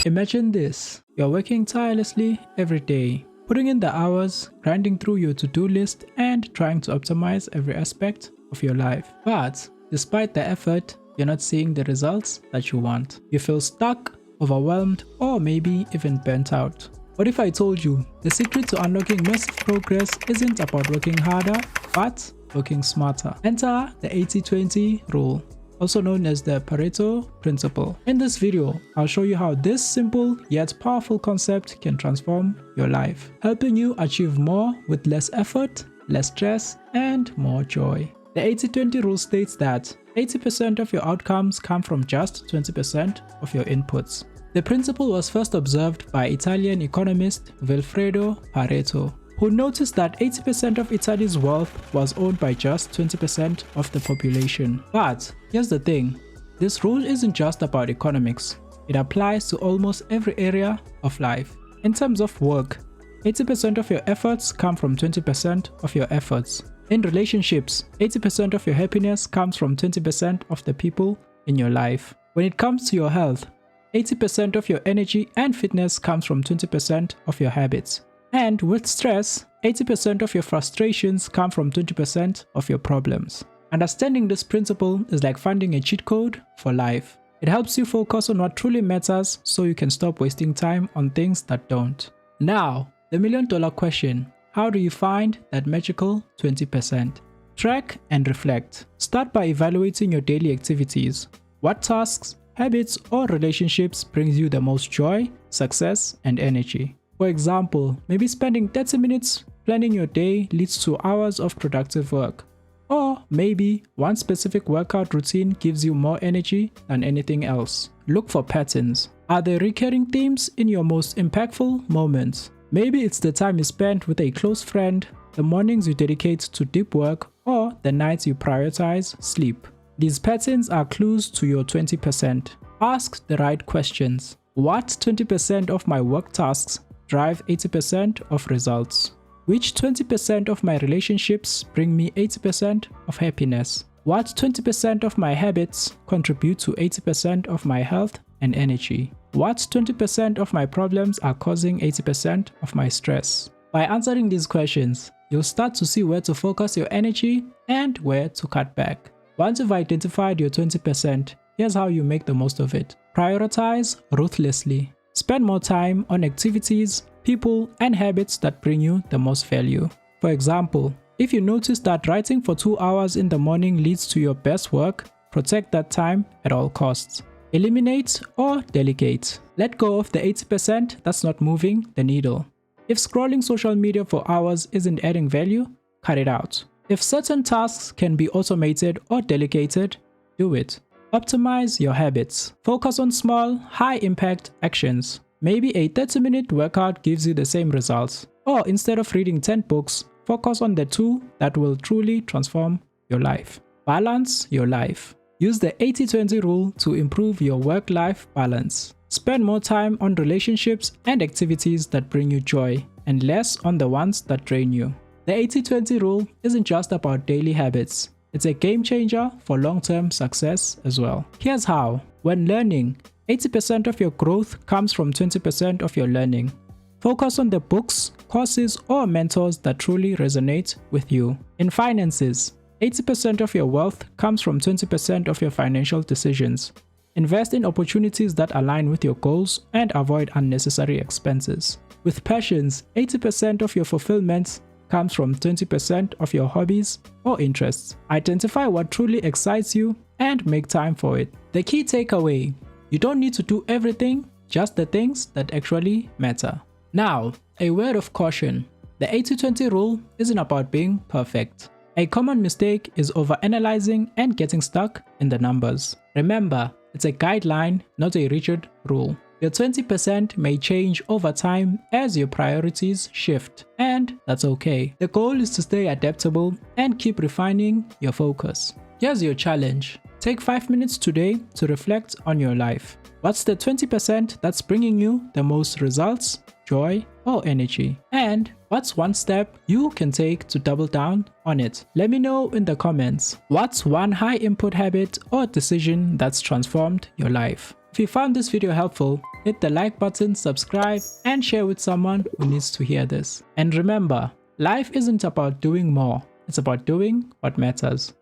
Imagine this. You're working tirelessly every day, putting in the hours, grinding through your to-do list, and trying to optimize every aspect of your life. But despite the effort, you're not seeing the results that you want. You feel stuck, overwhelmed, or maybe even burnt out. What if I told you the secret to unlocking massive progress isn't about working harder, but working smarter? Enter the 80-20 rule, also known as the Pareto Principle. In this video, I'll show you how this simple yet powerful concept can transform your life, helping you achieve more with less effort, less stress, and more joy. The 80-20 rule states that 80% of your outcomes come from just 20% of your inputs. The principle was first observed by Italian economist Vilfredo Pareto, who noticed that 80% of Italy's wealth was owned by just 20% of the population. But here's the thing, this rule isn't just about economics. It applies to almost every area of life. In terms of work, 80% of your efforts come from 20% of your efforts. In relationships, 80% of your happiness comes from 20% of the people in your life. When it comes to your health, 80% of your energy and fitness comes from 20% of your habits. And with stress, 80% of your frustrations come from 20% of your problems. Understanding this principle is like finding a cheat code for life. It helps you focus on what truly matters so you can stop wasting time on things that don't. Now, the million-dollar question: how do you find that magical 20%? Track and reflect. Start by evaluating your daily activities. What tasks, habits, or relationships brings you the most joy, success, and energy? For example, maybe spending 30 minutes planning your day leads to hours of productive work. Or maybe one specific workout routine gives you more energy than anything else. Look for patterns. Are there recurring themes in your most impactful moments? Maybe it's the time you spent with a close friend, the mornings you dedicate to deep work, or the nights you prioritize sleep. These patterns are clues to your 20%. Ask the right questions. What 20% of my work tasks drive 80% of results? Which 20% of my relationships bring me 80% of happiness? What 20% of my habits contribute to 80% of my health and energy? What 20% of my problems are causing 80% of my stress? By answering these questions, you'll start to see where to focus your energy and where to cut back. Once you've identified your 20%, here's how you make the most of it. Prioritize ruthlessly. Spend more time on activities, people, and habits that bring you the most value. For example, if you notice that writing for 2 hours in the morning leads to your best work, protect that time at all costs. Eliminate or delegate. Let go of the 80% that's not moving the needle. If scrolling social media for hours isn't adding value, cut it out. If certain tasks can be automated or delegated, do it. Optimize your habits. Focus on small, high-impact actions. Maybe a 30-minute workout gives you the same results. Or instead of reading 10 books, focus on the 2 that will truly transform your life. Balance your life. Use the 80-20 rule to improve your work-life balance. Spend more time on relationships and activities that bring you joy, and less on the ones that drain you. The 80-20 rule isn't just about daily habits. It's a game changer for long-term success as well. Here's how. When learning, 80% of your growth comes from 20% of your learning. Focus on the books, courses, or mentors that truly resonate with you. In finances, 80% of your wealth comes from 20% of your financial decisions. Invest in opportunities that align with your goals and avoid unnecessary expenses. With passions, 80% of your fulfillment comes from 20% of your hobbies or interests. Identify what truly excites you and make time for it. The key takeaway: you don't need to do everything, just the things that actually matter. Now, a word of caution. The 80-20 rule isn't about being perfect. A common mistake is overanalyzing and getting stuck in the numbers. Remember, it's a guideline, not a rigid rule. Your 20% may change over time as your priorities shift, and that's okay. The goal is to stay adaptable and keep refining your focus. Here's your challenge. Take 5 minutes today to reflect on your life. What's the 20% that's bringing you the most results, joy, or energy? And what's one step you can take to double down on it? Let me know in the comments. What's one high input habit or decision that's transformed your life? If you found this video helpful, hit the like button, subscribe, and share with someone who needs to hear this. And remember, life isn't about doing more, it's about doing what matters.